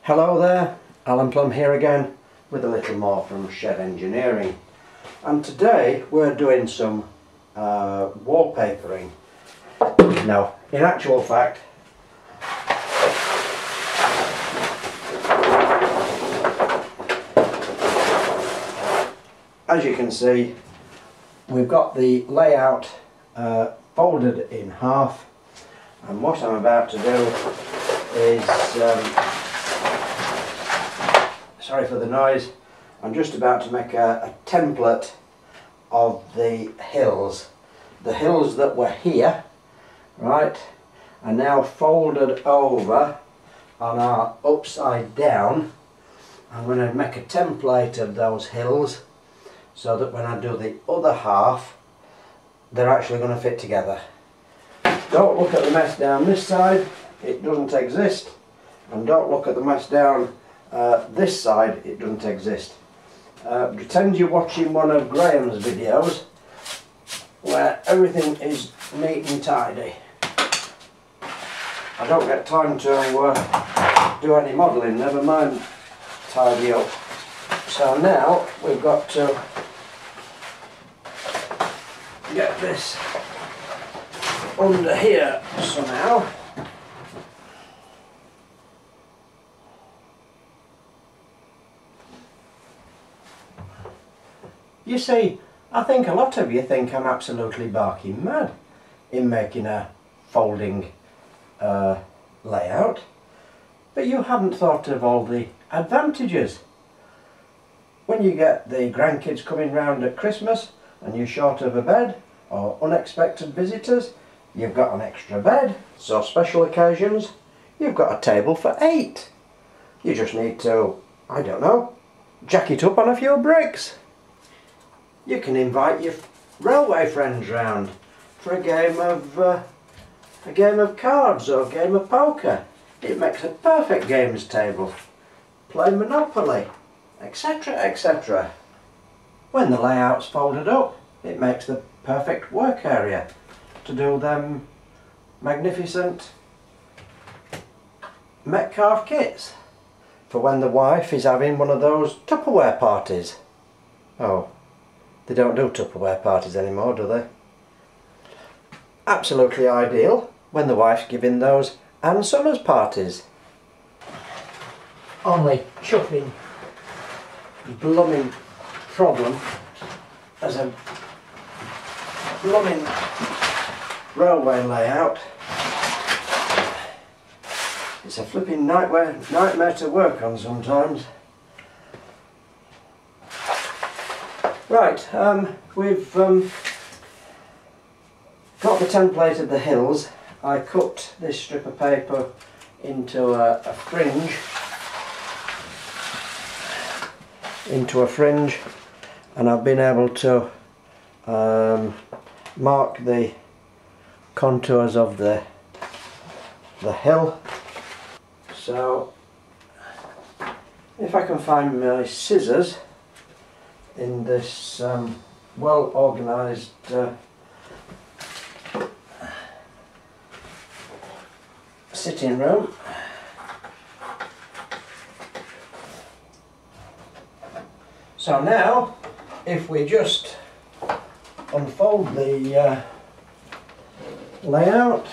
Hello there, Alan Plum here again with a little more from Shed Engineering, and today we're doing some wallpapering. Now, in actual fact, as you can see, we've got the layout folded in half, and what I'm about to do is sorry for the noise. I'm just about to make a template of the hills. The hills that were here, right, are now folded over and are upside down. I'm going to make a template of those hills so that when I do the other half, they're actually going to fit together. Don't look at the mess down this side, it doesn't exist, and don't look at the mess down this side, it doesn't exist. Pretend you're watching one of Graham's videos where everything is neat and tidy. I don't get time to do any modelling, never mind tidy up. So now we've got to get this under here somehow. You see, I think a lot of you think I'm absolutely barking mad in making a folding layout, but you haven't thought of all the advantages. When you get the grandkids coming round at Christmas and you're short of a bed, or unexpected visitors, you've got an extra bed. So special occasions, you've got a table for 8. You just need to, I don't know, jack it up on a few bricks. You can invite your railway friends round for a game of cards or a game of poker. It makes a perfect games table. Play Monopoly, etc, etc. When the layout's folded up, it makes the perfect work area to do them magnificent Metcalfe kits for when the wife is having one of those Tupperware parties. Oh, they don't do Tupperware parties anymore, do they? Absolutely ideal when the wife's giving those Ann Summers parties. Only chuffing blooming problem as a blooming railway layout. It's a flipping nightmare to work on sometimes. Right, we've got the template of the hills. I cut this strip of paper into a fringe, and I've been able to mark the contours of the hill. So if I can find my scissors in this well organised sitting room. So now, if we just unfold the layout,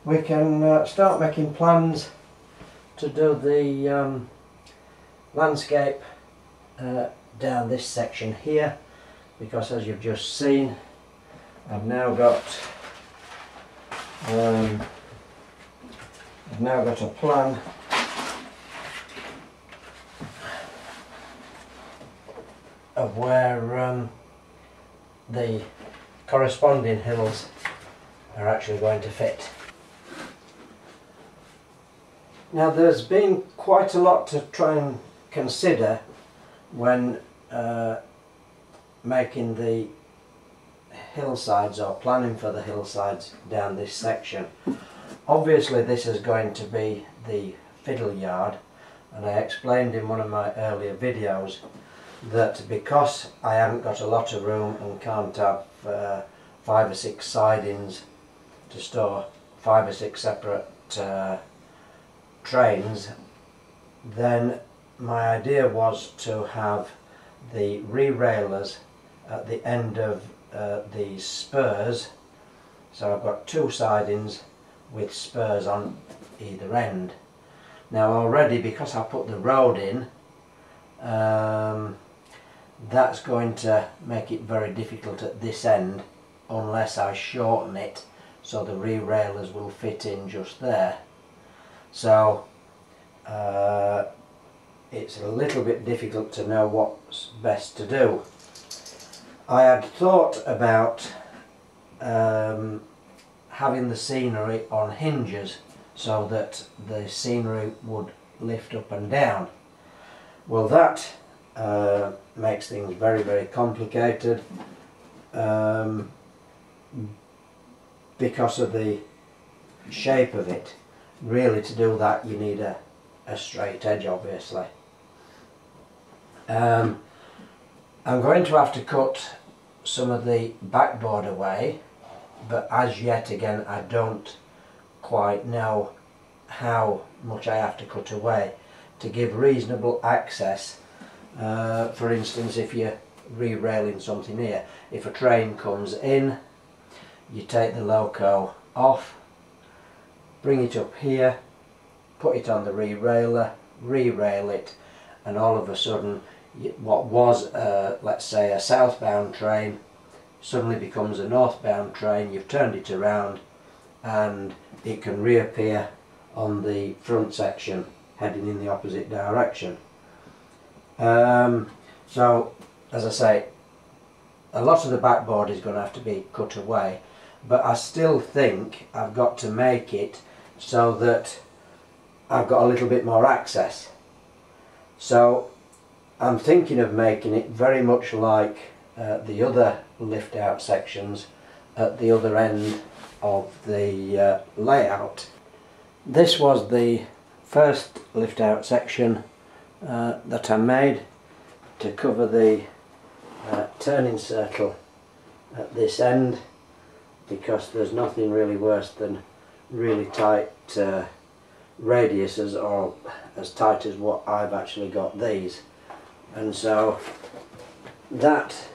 we can start making plans to do the landscape down this section here, because as you've just seen, I've now got a plan of where the corresponding hills are actually going to fit. Now, there's been quite a lot to try and consider when making the hillsides or planning for the hillsides down this section. Obviously this is going to be the fiddle yard, and I explained in one of my earlier videos that because I haven't got a lot of room and can't have 5 or 6 sidings to store 5 or 6 separate trains, then my idea was to have the re-railers at the end of these spurs. So I've got 2 sidings with spurs on either end. Now already, because I put the road in, that's going to make it very difficult at this end unless I shorten it so the re-railers will fit in just there. So it's a little bit difficult to know what's best to do. I had thought about having the scenery on hinges so that the scenery would lift up and down. Well, that makes things very, very complicated because of the shape of it. Really, to do that you need a straight edge, obviously. I'm going to have to cut some of the backboard away, but as yet again I don't quite know how much I have to cut away to give reasonable access. For instance, if you're re-railing something here, if a train comes in, you take the loco off, bring it up here, put it on the re-railer, re-rail it, and all of a sudden what was let's say a southbound train suddenly becomes a northbound train. You've turned it around and it can reappear on the front section heading in the opposite direction. So as I say, a lot of the backboard is going to have to be cut away, but I still think I've got to make it so that I've got a little bit more access. So I'm thinking of making it very much like the other lift out sections at the other end of the layout. This was the first lift out section that I made to cover the turning circle at this end, because there's nothing really worse than really tight radiuses, or as tight as what I've actually got these. And so that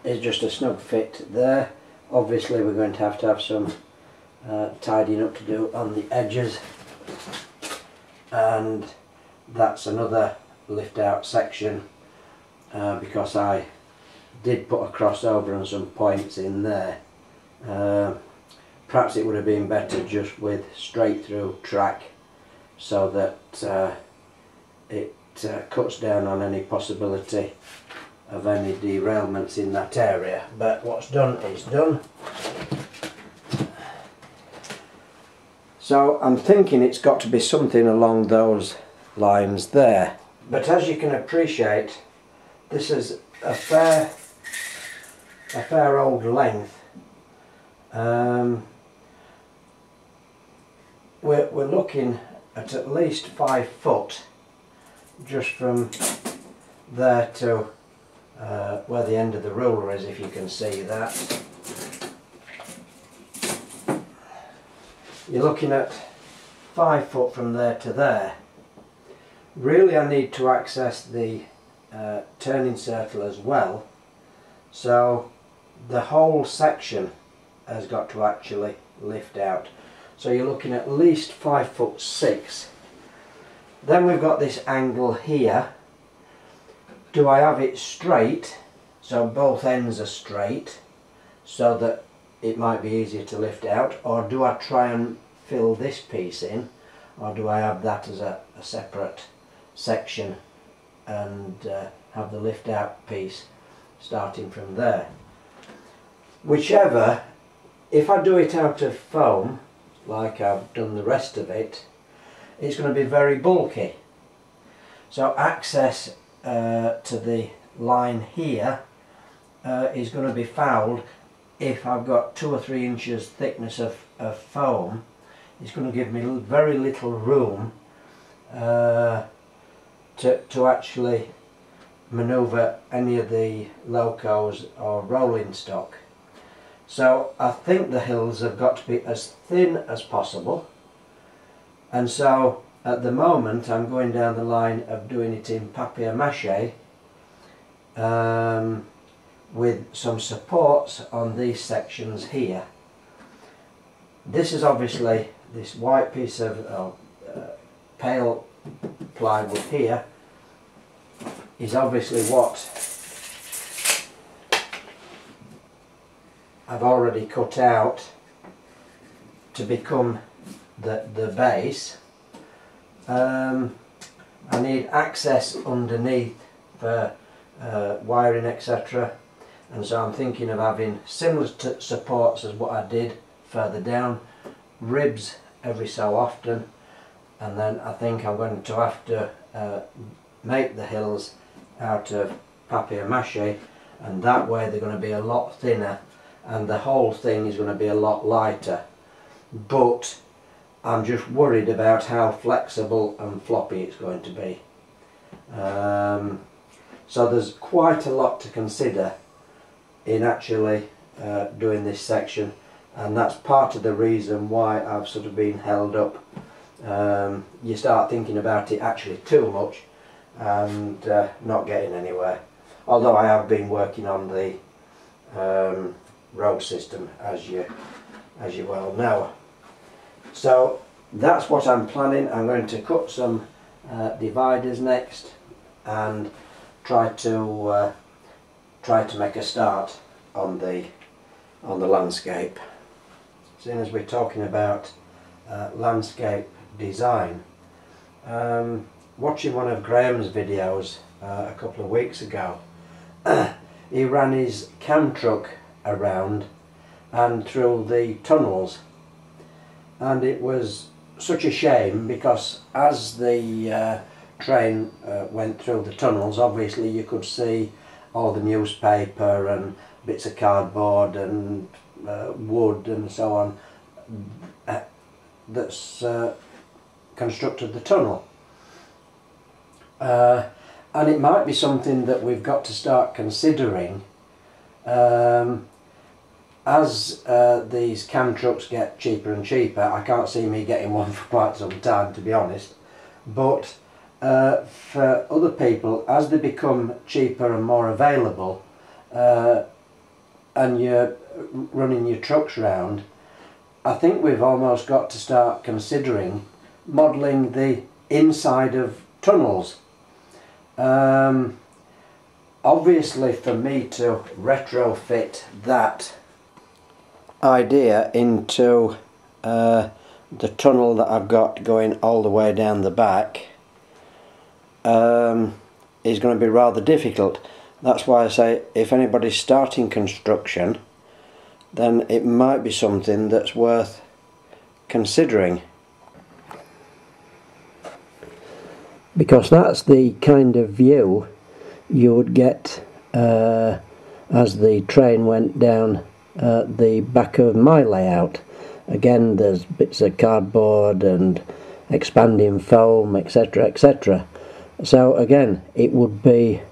is just a snug fit there. Obviously we're going to have some tidying up to do on the edges, and that's another lift out section because I did put a crossover and some points in there. Perhaps it would have been better just with straight through track so that it cuts down on any possibility of any derailments in that area. But what's done is done. So I'm thinking it's got to be something along those lines there. But as you can appreciate, this is a fair old length. We're looking at least 5 foot just from there to where the end of the ruler is, if you can see that. You're looking at 5 foot from there to there. Really I need to access the turning circle as well, so the whole section has got to actually lift out. So you're looking at least 5'6". Then we've got this angle here. Do I have it straight, so both ends are straight, so that it might be easier to lift out, or do I try and fill this piece in, or do I have that as a separate section and have the lift out piece starting from there? Whichever. If I do it out of foam like I've done the rest of it, it's going to be very bulky, so access to the line here is going to be fouled. If I've got 2 or 3 inches thickness of foam, it's going to give me very little room to actually manoeuvre any of the locos or rolling stock. So I think the hills have got to be as thin as possible, and so at the moment I'm going down the line of doing it in papier-mâché with some supports on these sections here. This is obviously, this white piece of pale plywood here is obviously what I've already cut out to become the base. I need access underneath for wiring, etc., and so I'm thinking of having similar supports as what I did further down, ribs every so often, and then I think I'm going to have to make the hills out of papier-mâché, and that way they're going to be a lot thinner and the whole thing is going to be a lot lighter. But I'm just worried about how flexible and floppy it's going to be. So there's quite a lot to consider in actually doing this section, and that's part of the reason why I've sort of been held up. You start thinking about it actually too much and not getting anywhere. Although I have been working on the road system, as you well know. So that's what I'm planning. I'm going to cut some dividers next and try to make a start on the landscape. Seeing as we're talking about landscape design, watching one of Graham's videos a couple of weeks ago, he ran his cam truck around and through the tunnels, and it was such a shame because as the train went through the tunnels, obviously you could see all the newspaper and bits of cardboard and wood and so on that's constructed the tunnel. And it might be something that we've got to start considering as these cam trucks get cheaper and cheaper. I can't see me getting one for quite some time, to be honest, but for other people, as they become cheaper and more available, and you're running your trucks round, I think we've almost got to start considering modelling the inside of tunnels. Obviously, for me to retrofit that idea into the tunnel that I've got going all the way down the back is going to be rather difficult. That's why I say if anybody's starting construction, then it might be something that's worth considering, because that's the kind of view you would get as the train went down the back of my layout. Again, there's bits of cardboard and expanding foam, etc., etc. So again, it would be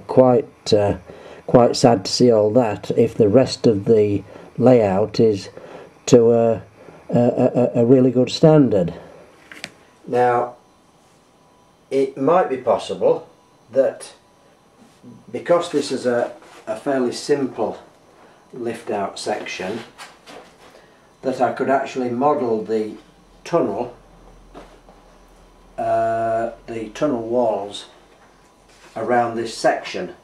quite sad to see all that if the rest of the layout is to a really good standard. Now, it might be possible that because this is a fairly simple lift out section, that I could actually model the tunnel walls around this section.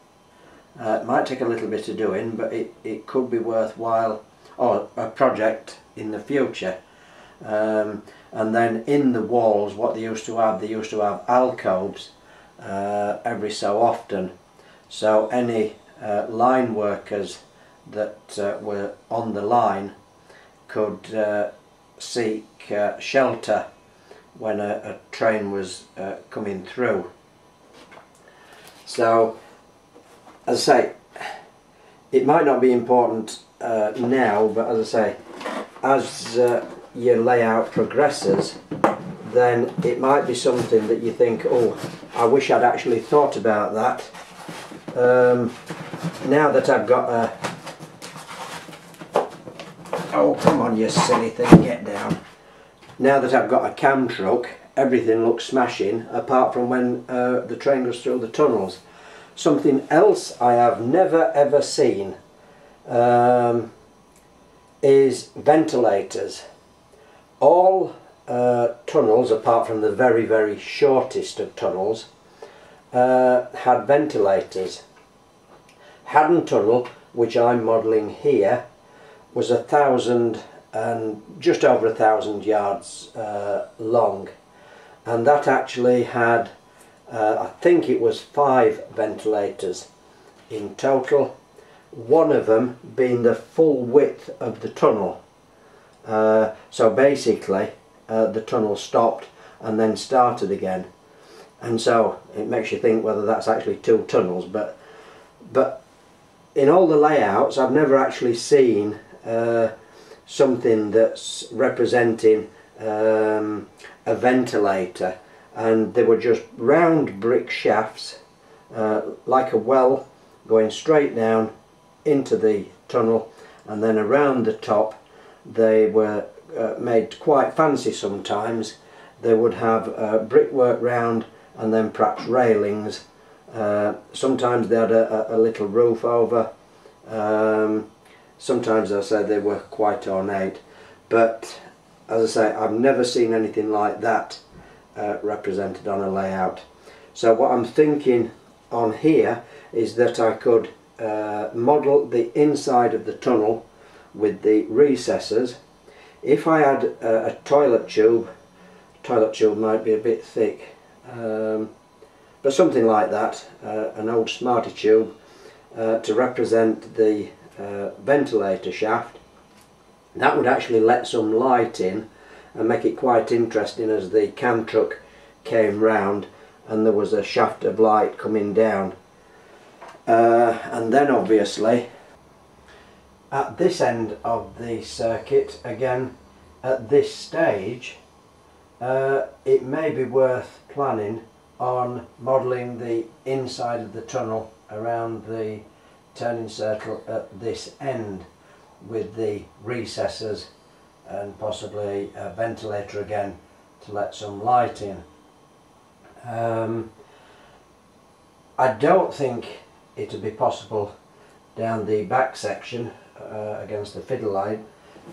It might take a little bit of doing, but it could be worthwhile, or a project in the future. And then in the walls, what they used to have alcoves every so often, so any line workers that were on the line could seek shelter when a train was coming through. So, as I say, it might not be important now, but as I say, your layout progresses, then it might be something that you think, oh, I wish I'd actually thought about that. Now that I've got a... Oh, come on, you silly thing, get down. Now that I've got a cam truck, everything looks smashing, apart from when the train goes through the tunnels. Something else I have never ever seen is ventilators. All tunnels, apart from the very, very shortest of tunnels, had ventilators. Haddon Tunnel, which I'm modelling here, was 1,000 and just over 1,000 yards long, and that actually had I think it was 5 ventilators in total, one of them being the full width of the tunnel. So basically the tunnel stopped and then started again, and so it makes you think whether that's actually 2 tunnels, but in all the layouts I've never actually seen something that's representing a ventilator, and they were just round brick shafts like a well going straight down into the tunnel, and then around the top they were made quite fancy. Sometimes they would have brickwork round and then perhaps railings. Sometimes they had a little roof over. Sometimes, as I say, they were quite ornate, but as I say, I've never seen anything like that represented on a layout. So what I'm thinking on here is that I could model the inside of the tunnel with the recesses. If I had a toilet tube might be a bit thick, but something like that, an old Smarty tube to represent the ventilator shaft. That would actually let some light in and make it quite interesting as the cam truck came round and there was a shaft of light coming down. And then obviously at this end of the circuit, again at this stage, it may be worth planning on modelling the inside of the tunnel around the turning circle at this end with the recesses and possibly a ventilator again to let some light in. I don't think it would be possible down the back section against the fiddle line,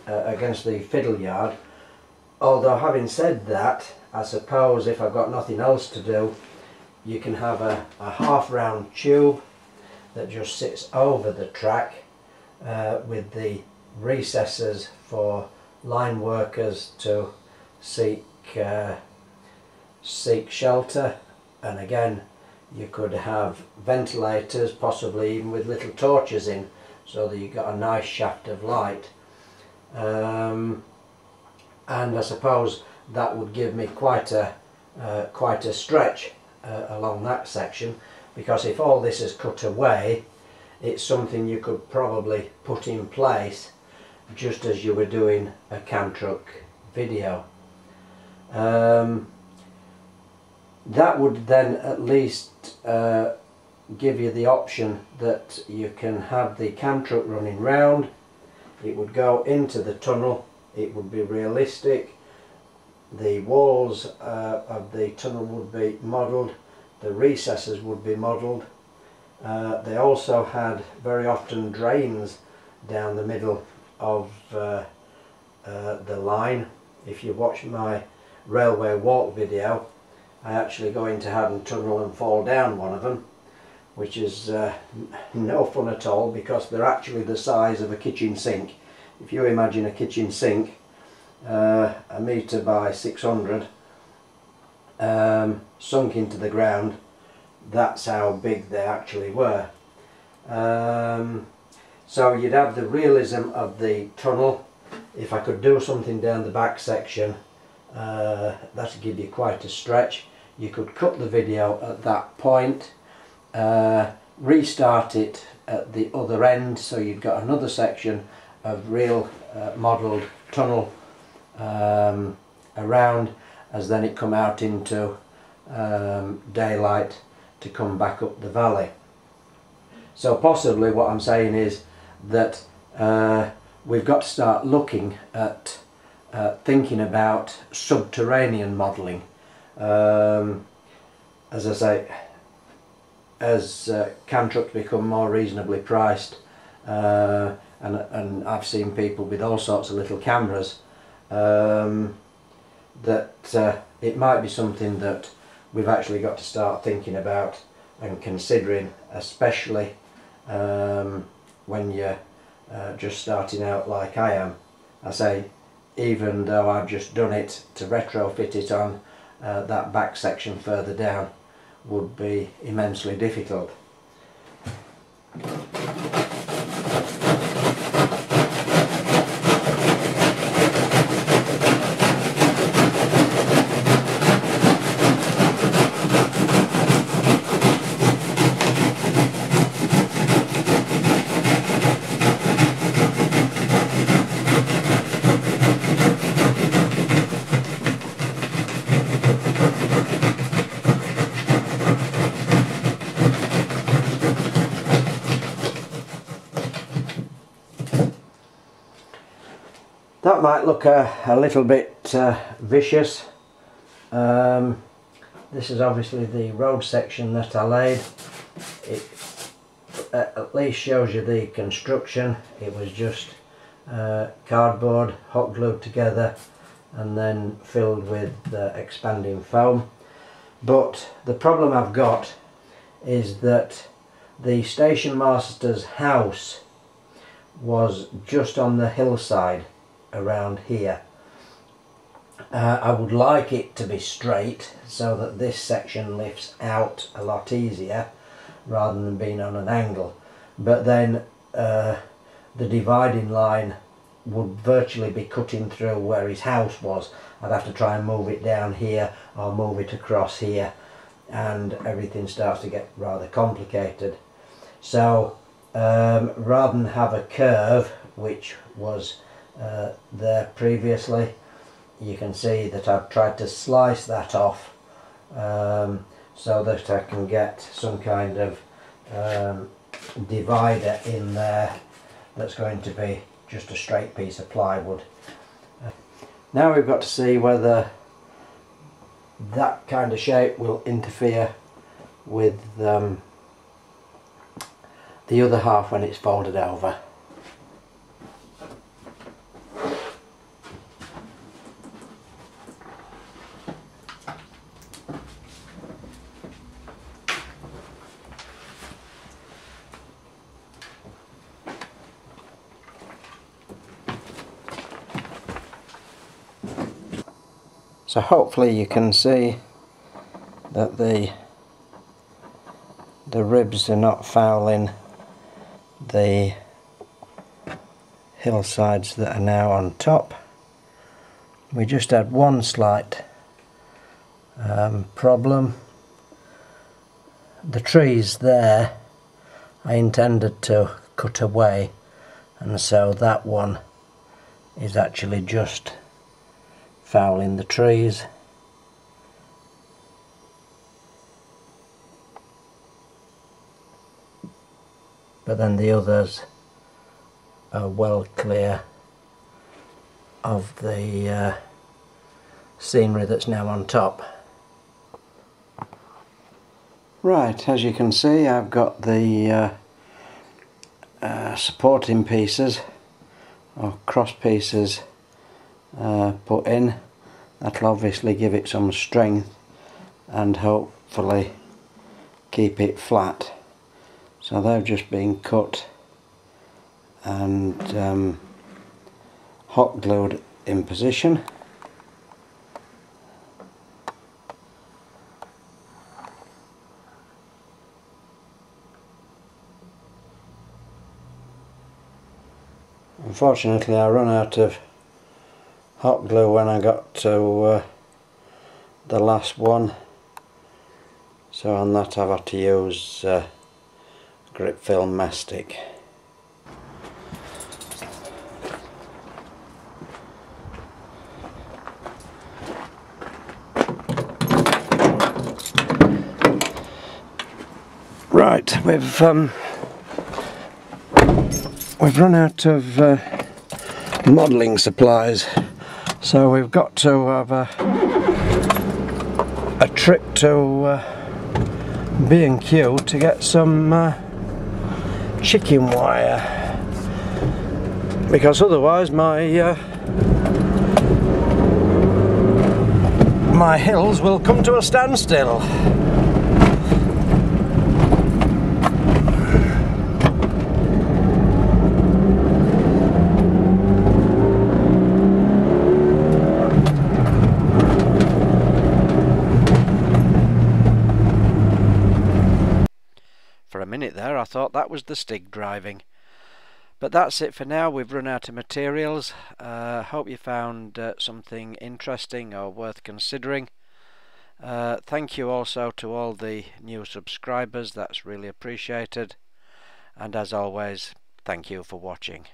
against the fiddle yard, although having said that, I suppose if I've got nothing else to do, you can have a half round tube that just sits over the track with the recesses for line workers to seek shelter, and again you could have ventilators, possibly even with little torches in, so that you've got a nice shaft of light. And I suppose that would give me quite a stretch along that section, because if all this is cut away, it's something you could probably put in place just as you were doing a cam truck video. That would then at least give you the option that you can have the cam truck running round, it would go into the tunnel, it would be realistic, the walls of the tunnel would be modelled, the recesses would be modelled. They also had very often drains down the middle of the line. If you watch my railway walk video, I actually go into Haddon Tunnel and fall down one of them, which is no fun at all, because they're actually the size of a kitchen sink. If you imagine a kitchen sink, 1 metre by 600, sunk into the ground, that's how big they actually were. So you'd have the realism of the tunnel. If I could do something down the back section, that'd give you quite a stretch. You could cut the video at that point, restart it at the other end, so you've got another section of real modelled tunnel around, as then it come out into daylight to come back up the valley. So possibly what I'm saying is that we've got to start looking at thinking about subterranean modelling. As I say, as cam trucks become more reasonably priced, and I've seen people with all sorts of little cameras, that it might be something that we've actually got to start thinking about and considering, especially when you're just starting out like I am. I say, even though I've just done it, to retrofit it on that back section further down would be immensely difficult. That might look a little bit vicious. This is obviously the road section that I laid. It at least shows you the construction. It was just cardboard hot glued together and then filled with expanding foam. But the problem I've got is that the station master's house was just on the hillside around here. I would like it to be straight so that this section lifts out a lot easier rather than being on an angle, but then the dividing line would virtually be cutting through where his house was. I'd have to try and move it down here or move it across here, and everything starts to get rather complicated. So rather than have a curve, which was there previously, you can see that I've tried to slice that off so that I can get some kind of divider in there that's going to be just a straight piece of plywood. Now we've got to see whether that kind of shape will interfere with the other half when it's folded over. So hopefully you can see that the ribs are not fouling the hillsides that are now on top. We just had one slight problem. The trees there I intended to cut away, and so that one is actually just fouling the trees. But then the others are well clear of the scenery that's now on top. Right, as you can see, I've got the supporting pieces or cross pieces put in. That'll obviously give it some strength and hopefully keep it flat. So they've just been cut and hot glued in position. Unfortunately, I run out of hot glue when I got to the last one, so on that I've had to use grip film mastic. Right, we've run out of modelling supplies, so we've got to have a trip to B&Q to get some chicken wire, because otherwise my hills will come to a standstill. For a minute there I thought that was the Stig driving. But that's it for now. We've run out of materials. Hope you found something interesting or worth considering. Thank you also to all the new subscribers, that's really appreciated. And as always, thank you for watching.